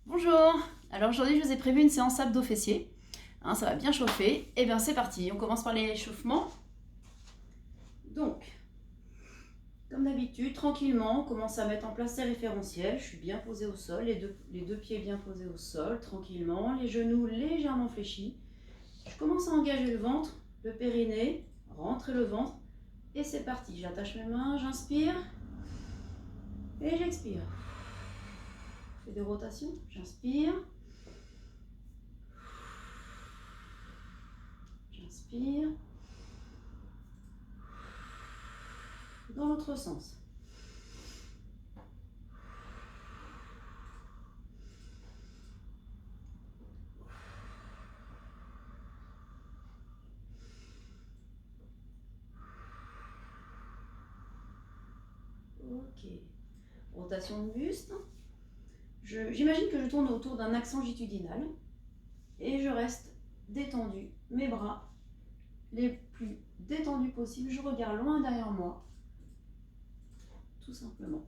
Bonjour. Alors aujourd'hui je vous ai prévu une séance abdos fessiers. Ça va bien chauffer. Et bien c'est parti, on commence par l'échauffement. Donc, comme d'habitude, tranquillement, on commence à mettre en place les référentiels. Je suis bien posée au sol, les deux pieds bien posés au sol, tranquillement, les genoux légèrement fléchis. Je commence à engager le ventre, le périnée, rentrer le ventre. Et c'est parti, j'attache mes mains, j'inspire et j'expire. Je fais des rotations, j'inspire. J'inspire. Dans l'autre sens. Ok. Rotation de buste. J'imagine que je tourne autour d'un axe longitudinal et je reste détendu, mes bras les plus détendus possible. Je regarde loin derrière moi, tout simplement.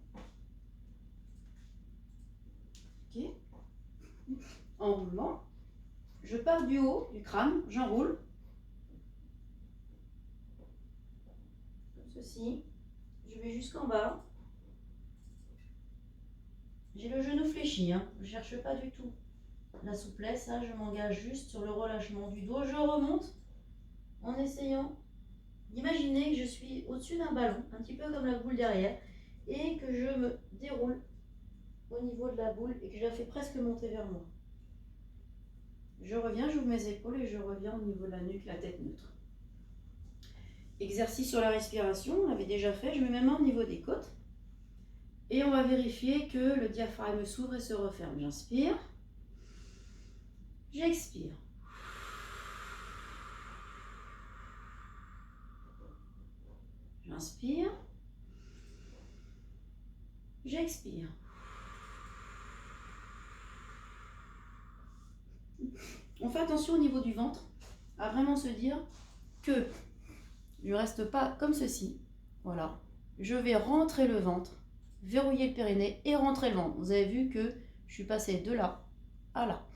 Ok. En roulant, je pars du haut du crâne, j'enroule. Comme ceci. Je vais jusqu'en bas. J'ai le genou fléchi, hein. Je ne cherche pas du tout la souplesse. Là, je m'engage juste sur le relâchement du dos. Je remonte en essayant d'imaginer que je suis au-dessus d'un ballon, un petit peu comme la boule derrière, et que je me déroule au niveau de la boule et que je la fais presque monter vers moi. Je reviens, j'ouvre mes épaules et je reviens au niveau de la nuque, la tête neutre. Exercice sur la respiration, on l'avait déjà fait, je mets mes mains au niveau des côtes et on va vérifier que le diaphragme s'ouvre et se referme. J'inspire, j'expire. J'inspire, j'expire. On fait attention au niveau du ventre, à vraiment se dire que je ne reste pas comme ceci. Voilà. Je vais rentrer le ventre, verrouiller le périnée et rentrer le ventre. Vous avez vu que je suis passée de là à là.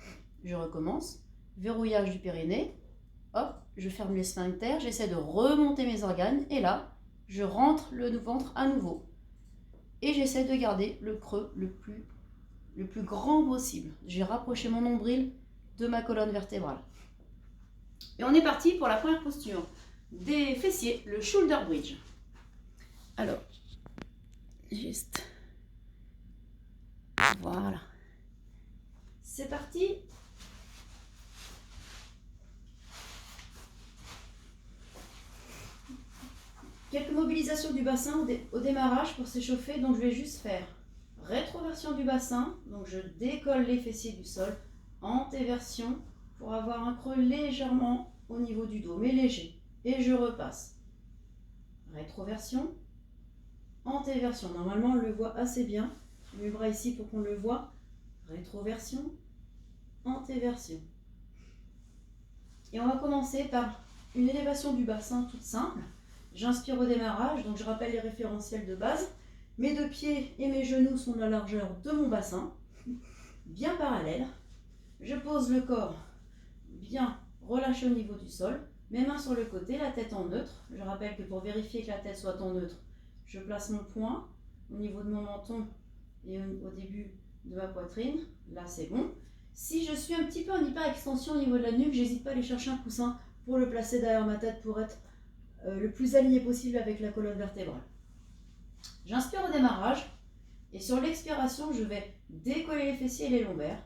Je recommence. Verrouillage du périnée. Hop, je ferme les sphincters. J'essaie de remonter mes organes. Et là, je rentre le ventre à nouveau. Et j'essaie de garder le creux le plus grand possible. J'ai rapproché mon nombril de ma colonne vertébrale. Et on est parti pour la première posture des fessiers, le shoulder bridge. Alors, juste, voilà. C'est parti. Quelques mobilisations du bassin au démarrage pour s'échauffer, donc je vais juste faire rétroversion du bassin, donc je décolle les fessiers du sol, antéversion pour avoir un creux légèrement au niveau du dos, mais léger, et je repasse. Rétroversion, antéversion, normalement on le voit assez bien, je mets mes bras ici pour qu'on le voit, rétroversion, antéversion. Et on va commencer par une élévation du bassin toute simple. J'inspire au démarrage, donc je rappelle les référentiels de base. Mes deux pieds et mes genoux sont de la largeur de mon bassin, bien parallèles. Je pose le corps bien relâché au niveau du sol. Mes mains sur le côté, la tête en neutre. Je rappelle que pour vérifier que la tête soit en neutre, je place mon poing au niveau de mon menton et au début de ma poitrine. Là, c'est bon. Si je suis un petit peu en hyper-extension au niveau de la nuque, j'hésite pas à aller chercher un coussin pour le placer derrière ma tête pour être le plus aligné possible avec la colonne vertébrale. J'inspire au démarrage et sur l'expiration, je vais décoller les fessiers et les lombaires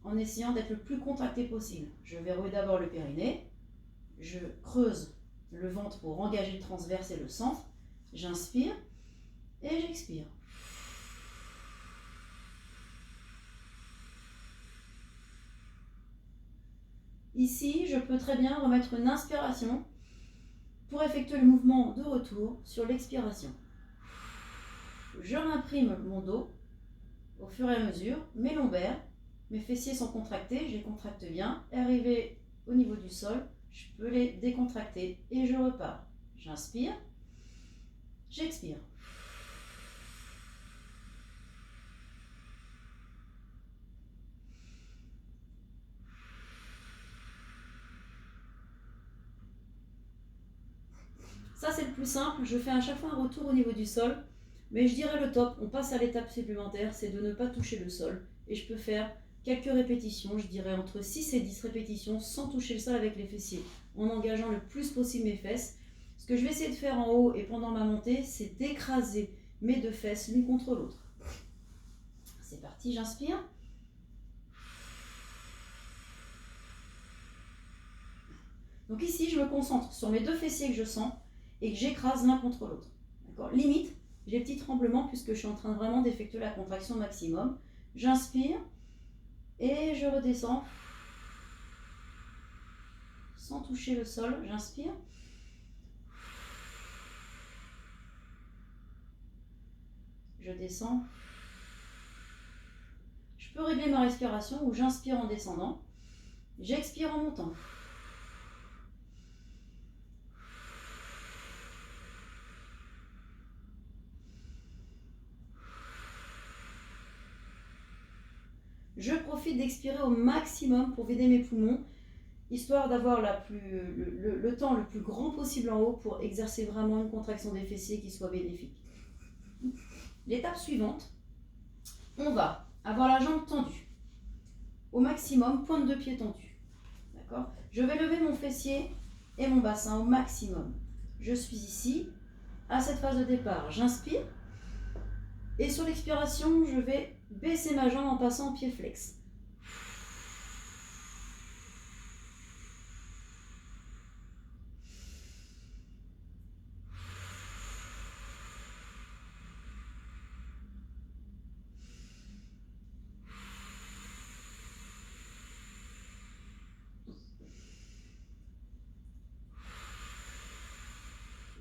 en essayant d'être le plus contracté possible. Je verrouille d'abord le périnée, je creuse le ventre pour engager le transverse et le centre. J'inspire et j'expire. Ici, je peux très bien remettre une inspiration pour effectuer le mouvement de retour sur l'expiration. Je m'imprime mon dos au fur et à mesure, mes lombaires, mes fessiers sont contractés, je les contracte bien. Arrivé au niveau du sol, je peux les décontracter et je repars. J'inspire, j'expire. plus simple, je fais à chaque fois un retour au niveau du sol. Mais je dirais le top, on passe à l'étape supplémentaire, c'est de ne pas toucher le sol. Et je peux faire quelques répétitions, je dirais entre 6 et 10 répétitions sans toucher le sol avec les fessiers, en engageant le plus possible mes fesses. Ce que je vais essayer de faire en haut et pendant ma montée, c'est d'écraser mes deux fesses l'une contre l'autre. C'est parti, j'inspire. Donc ici, je me concentre sur mes deux fessiers que je sens et que j'écrase l'un contre l'autre. D'accord ? Limite, j'ai des petits tremblements puisque je suis en train vraiment d'effectuer la contraction maximum. J'inspire et je redescends sans toucher le sol. J'inspire. Je descends. Je peux régler ma respiration où j'inspire en descendant. J'expire en montant. Je profite d'expirer au maximum pour vider mes poumons, histoire d'avoir le temps le plus grand possible en haut pour exercer vraiment une contraction des fessiers qui soit bénéfique. L'étape suivante, on va avoir la jambe tendue, au maximum, pointe de pied tendue. D'accord ? Je vais lever mon fessier et mon bassin au maximum. Je suis ici, à cette phase de départ, j'inspire. Et sur l'expiration, je vais baisser ma jambe en passant au pied flex.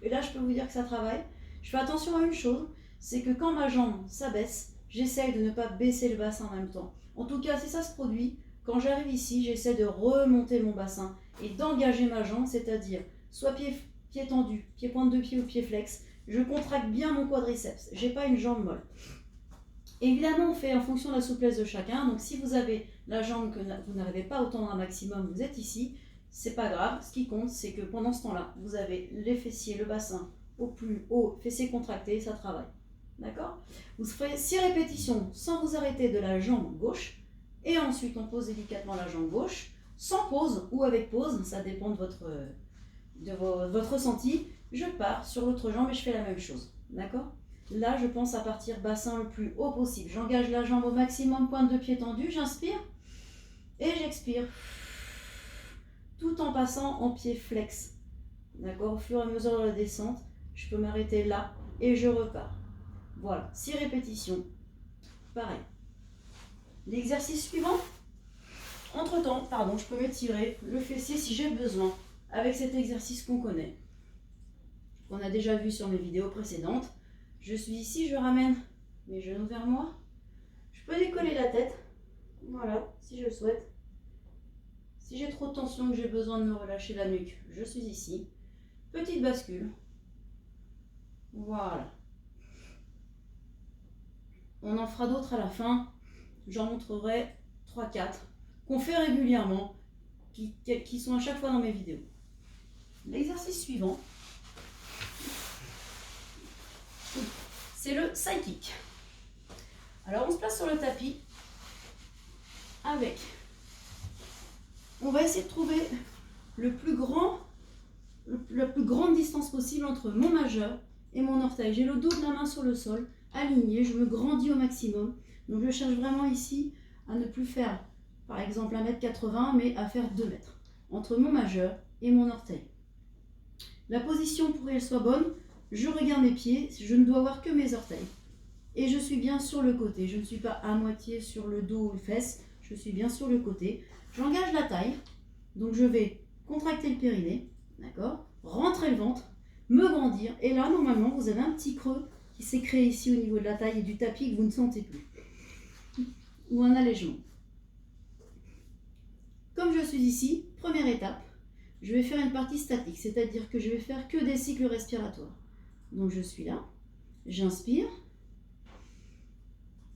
Et là, je peux vous dire que ça travaille. Je fais attention à une chose, c'est que quand ma jambe s'abaisse, j'essaye de ne pas baisser le bassin en même temps. En tout cas, si ça se produit, quand j'arrive ici, j'essaie de remonter mon bassin et d'engager ma jambe, c'est-à-dire soit pied tendu, pied pointe de pied ou pied flex. Je contracte bien mon quadriceps, j'ai pas une jambe molle. Évidemment, on fait en fonction de la souplesse de chacun. Donc si vous avez la jambe que vous n'arrivez pas à tendre un maximum, vous êtes ici, c'est pas grave. Ce qui compte, c'est que pendant ce temps-là, vous avez les fessiers, le bassin au plus haut, fessiers contractés, ça travaille. D'accord ? Vous ferez 6 répétitions sans vous arrêter de la jambe gauche. Et ensuite, on pose délicatement la jambe gauche, sans pause ou avec pause, ça dépend de votre ressenti. Je pars sur l'autre jambe et je fais la même chose. D'accord ? Là, je pense à partir bassin le plus haut possible. J'engage la jambe au maximum, pointe de pied tendue, j'inspire et j'expire. Tout en passant en pied flex. D'accord ? Au fur et à mesure de la descente, je peux m'arrêter là et je repars. Voilà, 6 répétitions. Pareil. L'exercice suivant. Entre-temps, je peux m'étirer le fessier si j'ai besoin avec cet exercice qu'on connaît, qu'on a déjà vu sur mes vidéos précédentes. Je suis ici, je ramène mes genoux vers moi. Je peux décoller la tête, voilà, si je le souhaite. Si j'ai trop de tension que j'ai besoin de me relâcher la nuque, je suis ici. Petite bascule. Voilà. On en fera d'autres à la fin. J'en montrerai 3-4 qu'on fait régulièrement, qui sont à chaque fois dans mes vidéos. L'exercice suivant, c'est le side kick. Alors on se place sur le tapis avec, on va essayer de trouver la plus grande distance possible entre mon majeur et mon orteil. J'ai le dos de la main sur le sol, aligné, je me grandis au maximum. Donc je cherche vraiment ici à ne plus faire par exemple 1,80 m, mais à faire 2 m entre mon majeur et mon orteil. La position pour qu'elle soit bonne, je regarde mes pieds, je ne dois voir que mes orteils. Et je suis bien sur le côté, je ne suis pas à moitié sur le dos ou les fesses, je suis bien sur le côté. J'engage la taille, donc je vais contracter le périnée, d'accord, rentrer le ventre, me grandir, et là normalement vous avez un petit creux qui s'est créé ici au niveau de la taille et du tapis que vous ne sentez plus, ou un allègement. Comme je suis ici, première étape, je vais faire une partie statique, c'est-à-dire que je vais faire que des cycles respiratoires. Donc je suis là, j'inspire,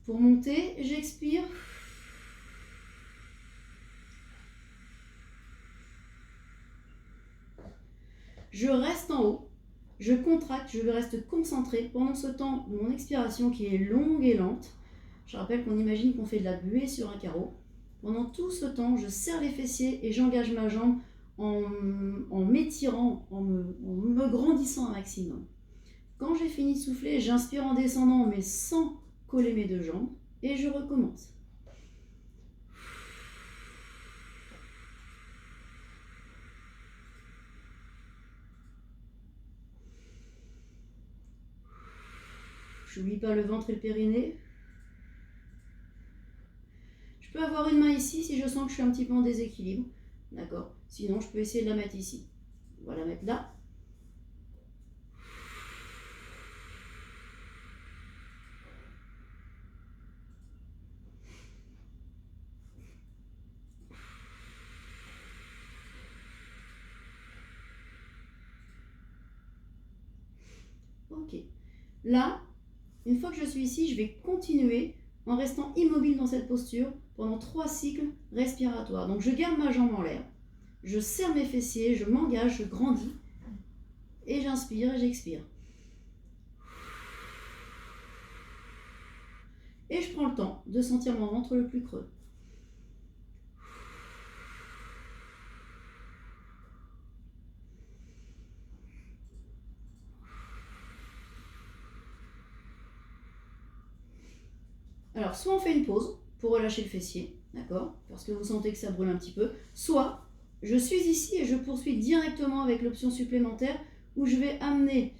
pour monter, j'expire, je reste en haut, je contracte, je reste concentré pendant ce temps de mon expiration qui est longue et lente. Je rappelle qu'on imagine qu'on fait de la buée sur un carreau. Pendant tout ce temps, je serre les fessiers et j'engage ma jambe en m'étirant, en me grandissant un maximum. Quand j'ai fini de souffler, j'inspire en descendant mais sans coller mes deux jambes et je recommence. Je n'oublie pas le ventre et le périnée. Je peux avoir une main ici si je sens que je suis un petit peu en déséquilibre. D'accord. Sinon, je peux essayer de la mettre ici. On va la mettre là. Ok. Là, une fois que je suis ici, je vais continuer en restant immobile dans cette posture pendant 3 cycles respiratoires. Donc je garde ma jambe en l'air, je serre mes fessiers, je m'engage, je grandis et j'inspire et j'expire. Et je prends le temps de sentir mon ventre le plus creux. Alors, soit on fait une pause pour relâcher le fessier, d'accord, parce que vous sentez que ça brûle un petit peu, soit je suis ici et je poursuis directement avec l'option supplémentaire où je vais amener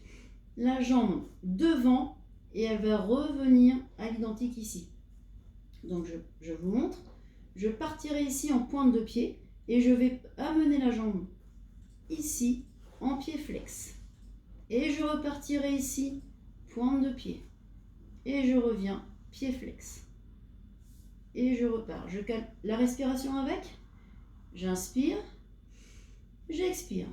la jambe devant et elle va revenir à l'identique ici. Donc, je vous montre. Je partirai ici en pointe de pied et je vais amener la jambe ici en pied flex. Et je repartirai ici, pointe de pied. Et je reviens, pied flex. Et je repars. Je calme la respiration avec. J'inspire. J'expire.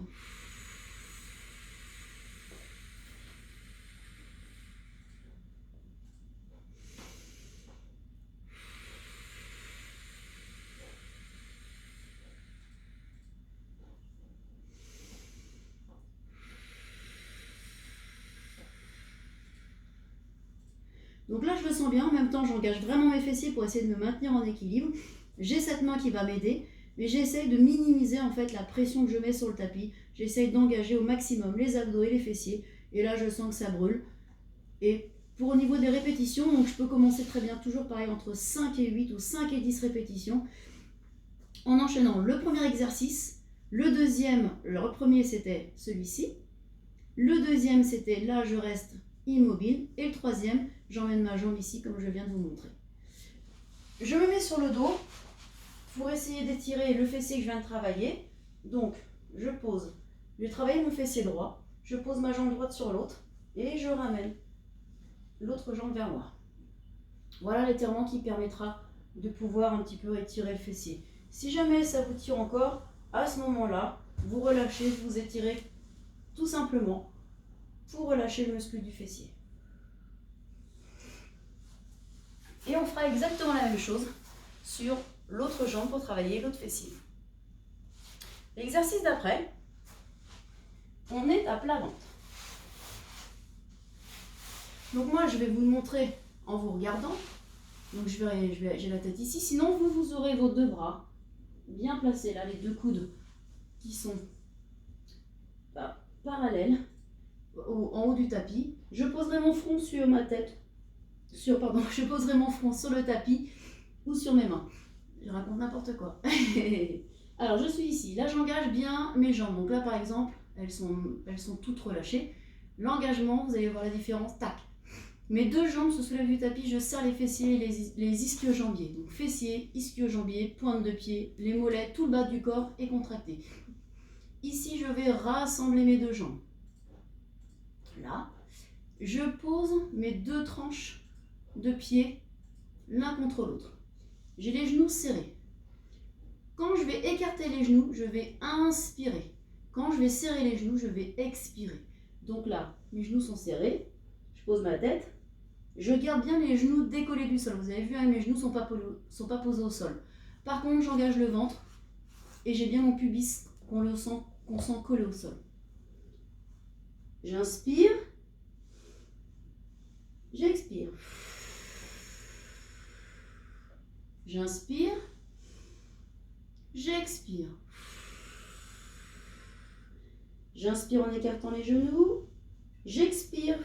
Donc là, je le sens bien. En même temps, j'engage vraiment mes fessiers pour essayer de me maintenir en équilibre. J'ai cette main qui va m'aider, mais j'essaye de minimiser en fait la pression que je mets sur le tapis. J'essaye d'engager au maximum les abdos et les fessiers. Et là, je sens que ça brûle. Et pour au niveau des répétitions, donc je peux commencer très bien, toujours pareil, entre 5 et 8 ou 5 et 10 répétitions, en enchaînant le premier exercice. Le deuxième, le premier c'était celui-ci. Le deuxième c'était là, je reste immobile. Et le troisième, j'emmène ma jambe ici comme je viens de vous montrer. Je me mets sur le dos pour essayer d'étirer le fessier que je viens de travailler. Donc, je pose. Je vais travailler mon fessier droit. Je pose ma jambe droite sur l'autre et je ramène l'autre jambe vers moi. Voilà l'étirement qui permettra de pouvoir un petit peu étirer le fessier. Si jamais ça vous tire encore, à ce moment-là, vous relâchez, vous étirez tout simplement pour relâcher le muscle du fessier. Et on fera exactement la même chose sur l'autre jambe pour travailler l'autre fessier. L'exercice d'après, on est à plat ventre. Donc moi, je vais vous le montrer en vous regardant. Donc j'ai la tête ici. Sinon, vous aurez vos deux bras bien placés là, les deux coudes qui sont parallèles en haut du tapis. Je poserai mon front sur ma tête. Je poserai mon front sur le tapis ou sur mes mains. Je raconte n'importe quoi. Alors, je suis ici. Là, j'engage bien mes jambes. Donc là, par exemple, elles sont toutes relâchées. L'engagement, vous allez voir la différence. Tac. Mes deux jambes se soulèvent du tapis. Je serre les fessiers et les ischio-jambiers. Donc, fessiers, ischio-jambiers, pointe de pied, les mollets, tout le bas du corps est contracté. Ici, je vais rassembler mes deux jambes. Là, je pose mes deux tranches de pieds l'un contre l'autre. J'ai les genoux serrés. Quand je vais écarter les genoux, je vais inspirer. Quand je vais serrer les genoux, je vais expirer. Donc là, mes genoux sont serrés. Je pose ma tête. Je garde bien les genoux décollés du sol. Vous avez vu, mes genoux ne sont pas posés au sol. Par contre, j'engage le ventre et j'ai bien mon pubis qu'on sent collé au sol. J'inspire. J'expire. J'inspire. J'expire. J'inspire en écartant les genoux. J'expire.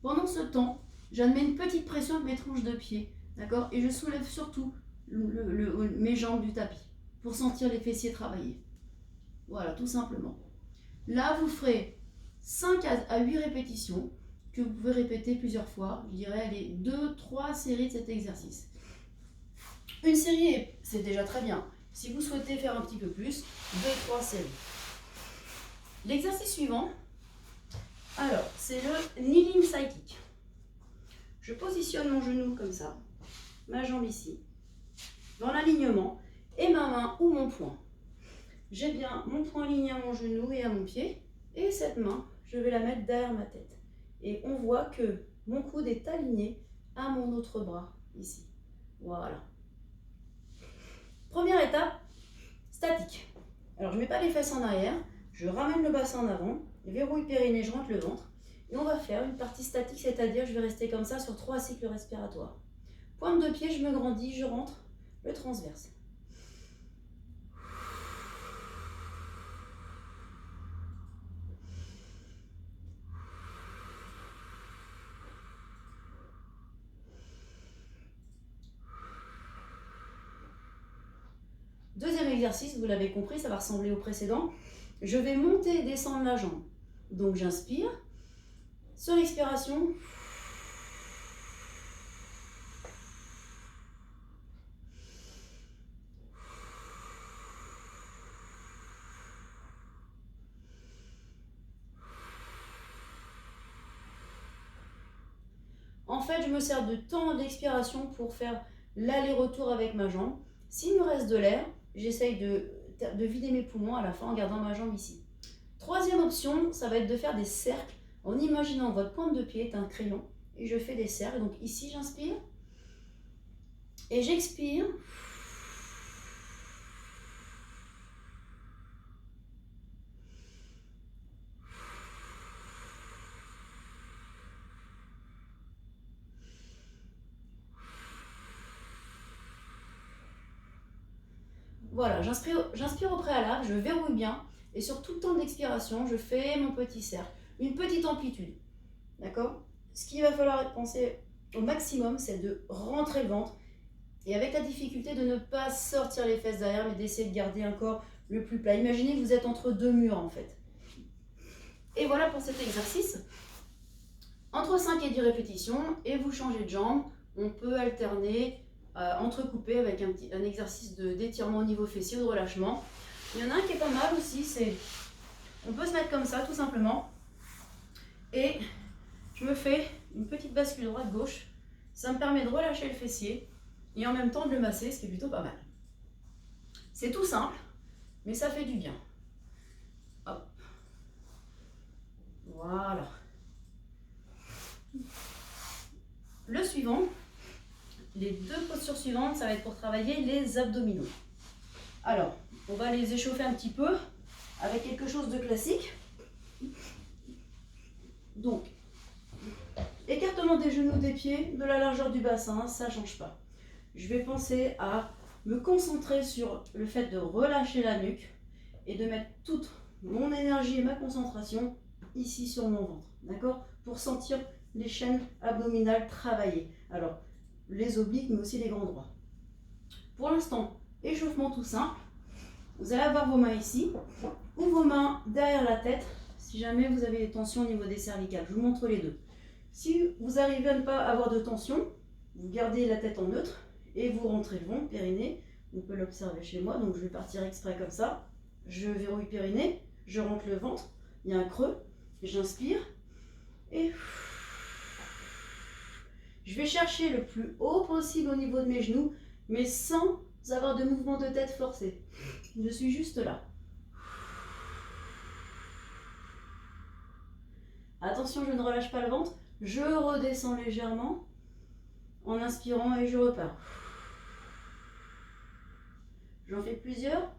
Pendant ce temps, j'admets une petite pression avec mes tranches de pied. D'accord? Et je soulève surtout mes jambes du tapis pour sentir les fessiers travailler. Voilà, tout simplement. Là, vous ferez 5 à 8 répétitions que vous pouvez répéter plusieurs fois. Je dirais les 2-3 séries de cet exercice. Une série, c'est déjà très bien. Si vous souhaitez faire un petit peu plus, 2-3 séries. L'exercice suivant, alors, c'est le kneeling side kick. Je positionne mon genou comme ça, ma jambe ici, dans l'alignement, et ma main ou mon poing. J'ai bien mon poing aligné à mon genou et à mon pied, et cette main, je vais la mettre derrière ma tête. Et on voit que mon coude est aligné à mon autre bras, ici. Voilà. Première étape, statique. Alors, je ne mets pas les fesses en arrière, je ramène le bassin en avant, verrouille périnée, je rentre le ventre. Et on va faire une partie statique, c'est-à-dire je vais rester comme ça sur 3 cycles respiratoires. Pointe de pied, je me grandis, je rentre le transverse. Deuxième exercice, vous l'avez compris, ça va ressembler au précédent. Je vais monter et descendre la jambe. Donc j'inspire. Sur l'expiration, en fait, je me sers de temps d'expiration pour faire l'aller-retour avec ma jambe. S'il me reste de l'air, j'essaye de vider mes poumons à la fin en gardant ma jambe ici. Troisième option, ça va être de faire des cercles en imaginant votre pointe de pied est un crayon et je fais des cercles. Donc ici, j'inspire et j'expire. Voilà, j'inspire au préalable, je verrouille bien et sur tout le temps d'expiration, je fais mon petit cercle, une petite amplitude. D'accord? Ce qu'il va falloir penser au maximum, c'est de rentrer le ventre et avec la difficulté de ne pas sortir les fesses derrière, mais d'essayer de garder un corps le plus plat. Imaginez que vous êtes entre deux murs en fait. Et voilà pour cet exercice. Entre 5 et 10 répétitions et vous changez de jambe. On peut alterner, entrecouper avec un exercice d'étirement au niveau fessier ou de relâchement. Il y en a un qui est pas mal aussi, c'est on peut se mettre comme ça tout simplement. Et je me fais une petite bascule droite-gauche. Ça me permet de relâcher le fessier et en même temps de le masser, ce qui est plutôt pas mal. C'est tout simple, mais ça fait du bien. Hop. Voilà. Le suivant, les deux postures suivantes, ça va être pour travailler les abdominaux. Alors, on va les échauffer un petit peu avec quelque chose de classique. Donc, écartement des genoux, des pieds, de la largeur du bassin, ça ne change pas. Je vais penser à me concentrer sur le fait de relâcher la nuque et de mettre toute mon énergie et ma concentration ici sur mon ventre, d'accord? Pour sentir les chaînes abdominales travailler. Alors, les obliques, mais aussi les grands droits. Pour l'instant, échauffement tout simple. Vous allez avoir vos mains ici, ou vos mains derrière la tête, si jamais vous avez des tensions au niveau des cervicales. Je vous montre les deux. Si vous arrivez à ne pas avoir de tension, vous gardez la tête en neutre et vous rentrez le ventre, périnée. On peut l'observer chez moi, donc je vais partir exprès comme ça. Je verrouille périnée, je rentre le ventre, il y a un creux, j'inspire et je vais chercher le plus haut possible au niveau de mes genoux, mais sans avoir de mouvement de tête forcé. Je suis juste là. Attention, je ne relâche pas le ventre. Je redescends légèrement en inspirant et je repars. J'en fais plusieurs.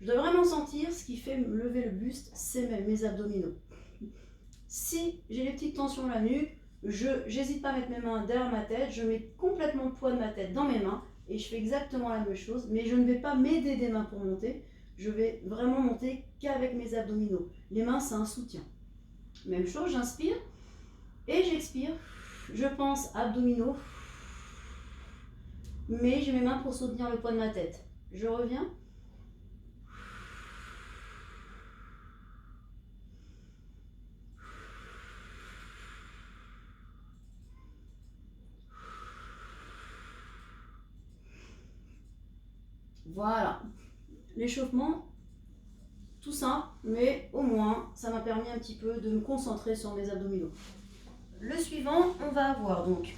Je dois vraiment sentir ce qui fait me lever le buste, c'est mes abdominaux. Si j'ai les petites tensions à la nuque, je n'hésite pas à mettre mes mains derrière ma tête, je mets complètement le poids de ma tête dans mes mains et je fais exactement la même chose, mais je ne vais pas m'aider des mains pour monter, je vais vraiment monter qu'avec mes abdominaux. Les mains, c'est un soutien. Même chose, j'inspire et j'expire. Je pense abdominaux, mais j'ai mes mains pour soutenir le poids de ma tête. Je reviens. Voilà, l'échauffement, tout simple, mais au moins ça m'a permis un petit peu de me concentrer sur mes abdominaux. Le suivant, on va avoir donc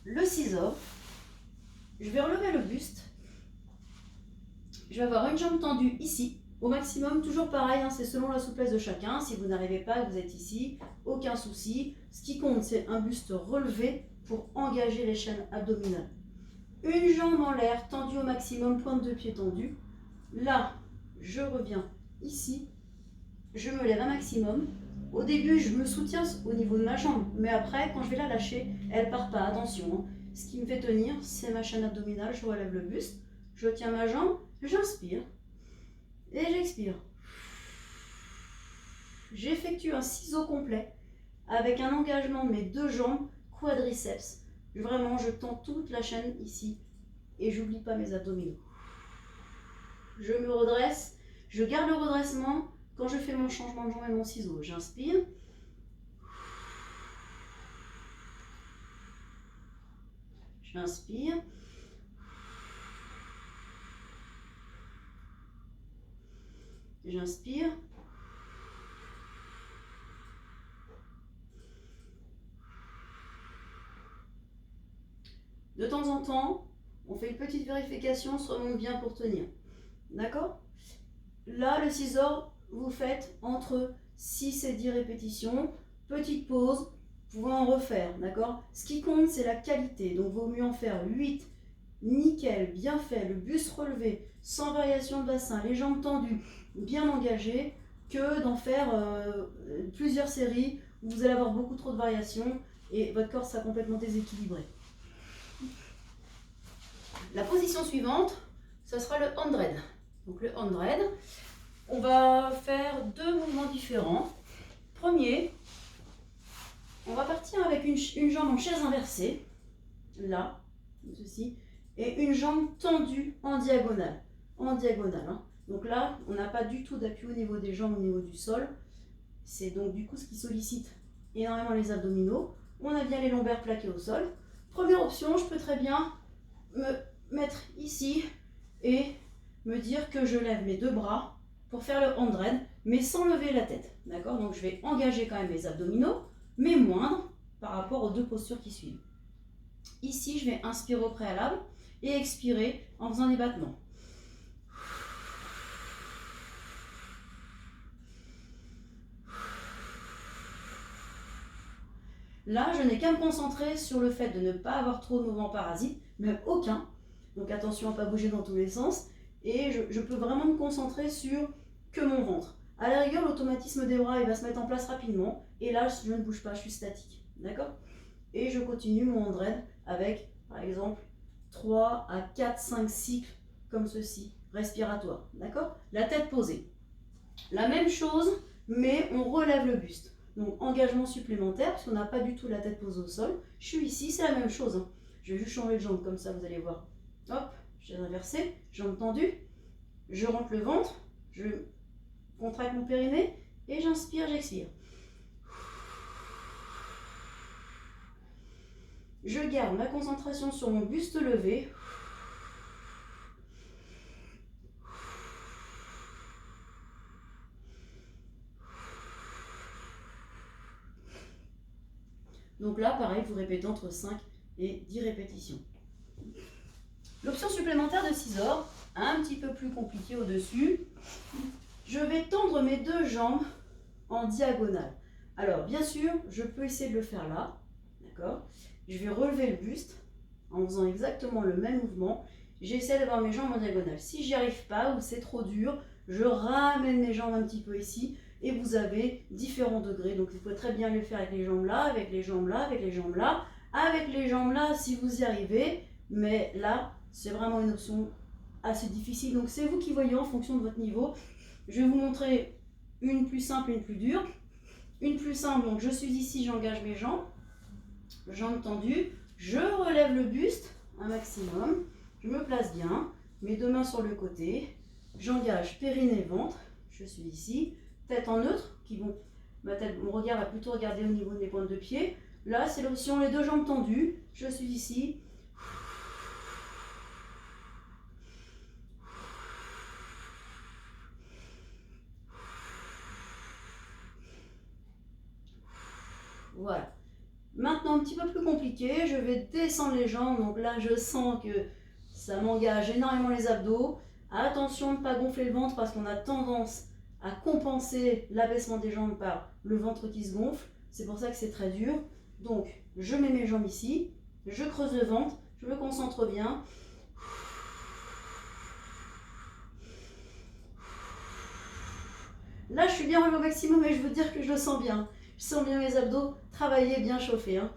le scissor. Je vais relever le buste. Je vais avoir une jambe tendue ici, au maximum, toujours pareil, hein, c'est selon la souplesse de chacun. Si vous n'arrivez pas, vous êtes ici, aucun souci. Ce qui compte, c'est un buste relevé pour engager les chaînes abdominales. Une jambe en l'air, tendue au maximum, pointe de pied tendue. Là, je reviens ici, je me lève un maximum. Au début, je me soutiens au niveau de ma jambe, mais après, quand je vais la lâcher, elle ne part pas, attention. Ce qui me fait tenir, c'est ma chaîne abdominale, je relève le buste, je tiens ma jambe, j'inspire et j'expire. J'effectue un ciseau complet avec un engagement de mes deux jambes, quadriceps. Vraiment, je tends toute la chaîne ici et j'oublie pas mes abdominaux. Je me redresse, je garde le redressement quand je fais mon changement de jambe et mon ciseau. J'inspire. J'inspire. J'inspire. De temps en temps, on fait une petite vérification, on se remonte bien pour tenir. D'accord? Là, le scissor, vous faites entre 6 et 10 répétitions. Petite pause, vous pouvez en refaire. D'accord? Ce qui compte, c'est la qualité. Donc, il vaut mieux en faire 8, nickel, bien fait, le buste relevé, sans variation de bassin, les jambes tendues, bien engagées, que d'en faire plusieurs séries où vous allez avoir beaucoup trop de variations et votre corps sera complètement déséquilibré. La position suivante, ce sera le 100. Donc le 100, on va faire deux mouvements différents. Premier, on va partir avec une jambe en chaise inversée, là, comme ceci, et une jambe tendue en diagonale. Hein. Donc là, on n'a pas du tout d'appui au niveau des jambes, au niveau du sol. C'est donc du coup ce qui sollicite énormément les abdominaux. On a bien les lombaires plaqués au sol. Première option, je peux très bien me mettre ici et me dire que je lève mes deux bras pour faire le 100, mais sans lever la tête. D'accord? Donc je vais engager quand même mes abdominaux, mais moindres par rapport aux deux postures qui suivent. Ici, je vais inspirer au préalable et expirer en faisant des battements. Là, je n'ai qu'à me concentrer sur le fait de ne pas avoir trop de mouvements parasites, même aucun. Donc attention à ne pas bouger dans tous les sens. Et je peux vraiment me concentrer sur que mon ventre. À la rigueur, l'automatisme des bras, il va se mettre en place rapidement. Et là, je ne bouge pas, je suis statique. D'accord? Et je continue mon 100 avec, par exemple, 3 à 4, 5 cycles comme ceci, respiratoires. D'accord? La tête posée. La même chose, mais on relève le buste. Donc engagement supplémentaire, parce qu'on n'a pas du tout la tête posée au sol. Je suis ici, c'est la même chose. Hein. Je vais juste changer de jambe, comme ça vous allez voir. Hop, chaise inversée, jambe tendue. Je rentre le ventre, je contracte mon périnée et j'inspire, j'expire. Je garde ma concentration sur mon buste levé. Donc là, pareil, vous répétez entre 5 et 10 répétitions. L'option supplémentaire de scissor, un petit peu plus compliquée au-dessus. Je vais tendre mes deux jambes en diagonale. Alors, bien sûr, je peux essayer de le faire là. D'accord? Je vais relever le buste en faisant exactement le même mouvement. j'essaie d'avoir mes jambes en diagonale. Si j'y arrive pas ou c'est trop dur, je ramène mes jambes un petit peu ici et vous avez différents degrés. Donc il faut très bien le faire avec les jambes là, avec les jambes là, avec les jambes là, avec les jambes là si vous y arrivez. Mais là, c'est vraiment une option assez difficile. Donc c'est vous qui voyez en fonction de votre niveau. Je vais vous montrer une plus simple et une plus dure. Une plus simple, donc je suis ici, j'engage mes jambes tendues, je relève le buste un maximum, je me place bien, mes deux mains sur le côté, j'engage périnée, ventre, je suis ici, tête en neutre, mon regard va plutôt regarder au niveau de mes pointes de pied. Là, c'est l'option les deux jambes tendues, je suis ici. Voilà. Maintenant, un petit peu plus compliqué, je vais descendre les jambes. Donc là, je sens que ça m'engage énormément les abdos. Attention de ne pas gonfler le ventre parce qu'on a tendance à compenser l'abaissement des jambes par le ventre qui se gonfle. C'est pour ça que c'est très dur. Donc, je mets mes jambes ici, je creuse le ventre, je me concentre bien. Là, je suis bien relevé au maximum et je veux dire que je le sens bien. Je sens bien mes abdos travailler, bien chauffer. Hein.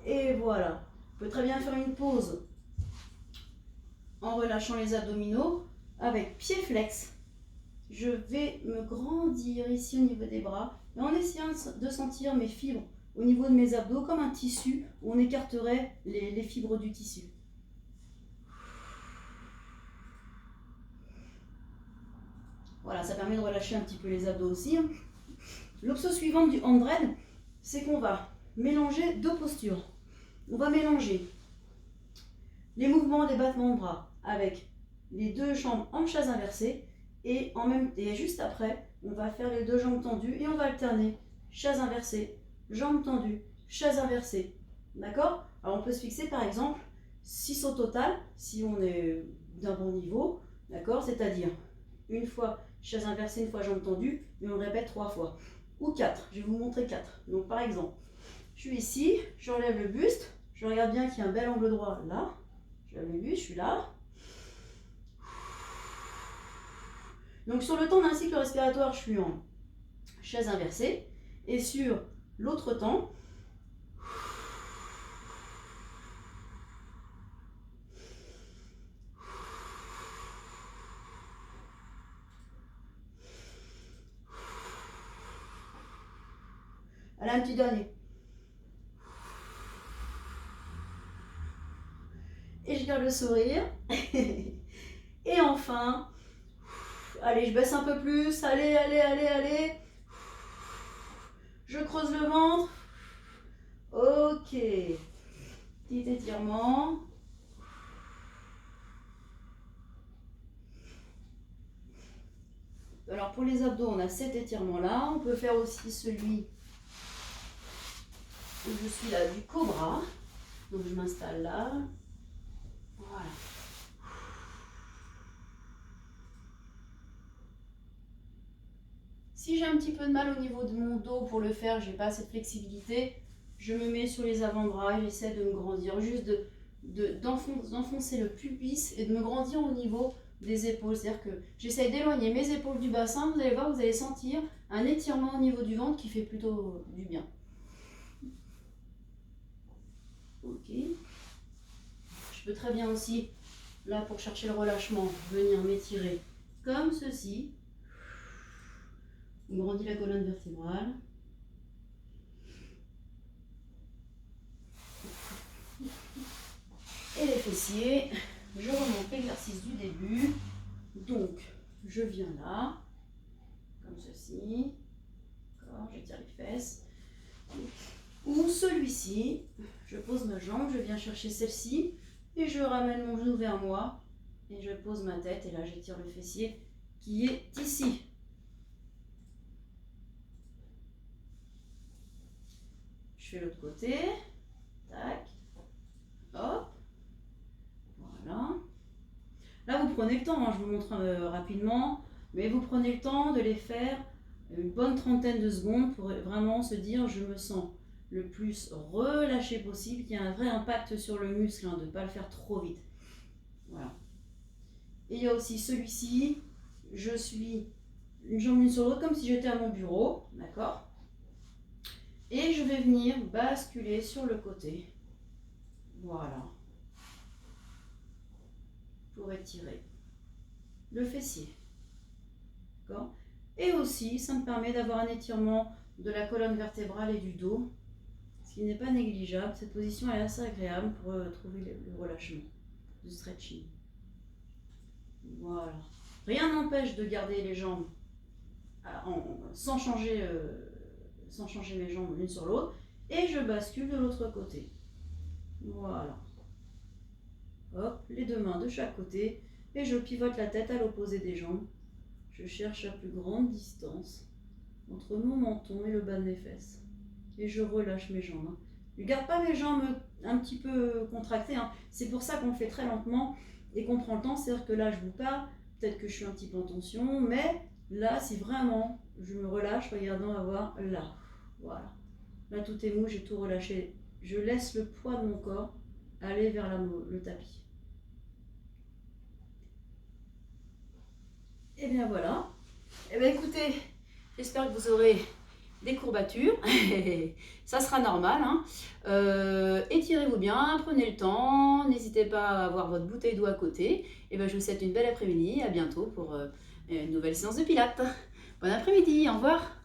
Et voilà. On peut très bien faire une pause en relâchant les abdominaux avec pied flex. Je vais me grandir ici au niveau des bras et en essayant de sentir mes fibres au niveau de mes abdos comme un tissu où on écarterait les fibres du tissu. Voilà, ça permet de relâcher un petit peu les abdos aussi. L'option suivante du hand dread, c'est qu'on va mélanger deux postures. On va mélanger les mouvements des battements de bras avec les deux jambes en chaise inversée et juste après, on va faire les deux jambes tendues et on va alterner chaise inversée, jambes tendues, chaise inversée. D'accord? Alors on peut se fixer par exemple 6 au total si on est d'un bon niveau. D'accord? C'est-à-dire une fois chaise inversée, une fois jambes tendues, mais on le répète 3 fois. Ou 4, je vais vous montrer 4. Donc par exemple, je suis ici, j'enlève le buste, je regarde bien qu'il y a un bel angle droit là, je lève le buste, je suis là. Donc sur le temps d'un cycle respiratoire, je suis en chaise inversée, et sur l'autre temps, allez, un petit dernier. Et je garde le sourire. Et enfin, allez, je baisse un peu plus. Allez, allez, allez, allez. Je creuse le ventre. Ok. Petit étirement. Alors pour les abdos, on a cet étirement-là. On peut faire aussi celui où je suis là du cobra. Donc je m'installe là. Voilà. Si j'ai un petit peu de mal au niveau de mon dos pour le faire, j'ai pas assez de flexibilité, je me mets sur les avant-bras et j'essaie de me grandir, juste d'enfoncer le pubis et de me grandir au niveau des épaules. C'est-à-dire que j'essaie d'éloigner mes épaules du bassin, vous allez voir, vous allez sentir un étirement au niveau du ventre qui fait plutôt du bien. Ok. Je peux très bien aussi, là pour chercher le relâchement, venir m'étirer comme ceci. On grandit la colonne vertébrale. Et les fessiers. Je remonte l'exercice du début. Donc, je viens là, comme ceci. J'étire les fesses. Ou celui-ci, je pose ma jambe, je viens chercher celle-ci et je ramène mon genou vers moi et je pose ma tête et là j'étire le fessier qui est ici. Je fais l'autre côté, tac, hop, voilà. Là vous prenez le temps, hein, je vous montre rapidement, mais vous prenez le temps de les faire une bonne trentaine de secondes pour vraiment se dire je me sens le plus relâché possible, qu'il y ait un vrai impact sur le muscle, hein, de ne pas le faire trop vite. Voilà. Et il y a aussi celui-ci, je suis une jambe l'une sur l'autre comme si j'étais à mon bureau, d'accord? Et je vais venir basculer sur le côté, voilà, pour étirer le fessier, d'accord? Et aussi, ça me permet d'avoir un étirement de la colonne vertébrale et du dos, ce qui n'est pas négligeable. Cette position est assez agréable pour trouver le relâchement, le stretching. Voilà. Rien n'empêche de garder les jambes sans changer mes jambes l'une sur l'autre. Et je bascule de l'autre côté. Voilà. Hop, les deux mains de chaque côté. Et je pivote la tête à l'opposé des jambes. Je cherche la plus grande distance entre mon menton et le bas de mes fesses. Et je relâche mes jambes. Je ne garde pas mes jambes un petit peu contractées. C'est pour ça qu'on le fait très lentement et qu'on prend le temps. C'est-à-dire que là, je vous parle. Peut-être que je suis un petit peu en tension. Mais là, si vraiment je me relâche, regardons à voir là. Voilà. Là, tout est mou, j'ai tout relâché. Je laisse le poids de mon corps aller vers le tapis. Et bien voilà. Et bien écoutez, j'espère que vous aurez des courbatures. Ça sera normal. Étirez-vous bien, prenez le temps. N'hésitez pas à avoir votre bouteille d'eau à côté. Et bien je vous souhaite une belle après-midi. À bientôt pour une nouvelle séance de pilates. Bon après-midi, au revoir.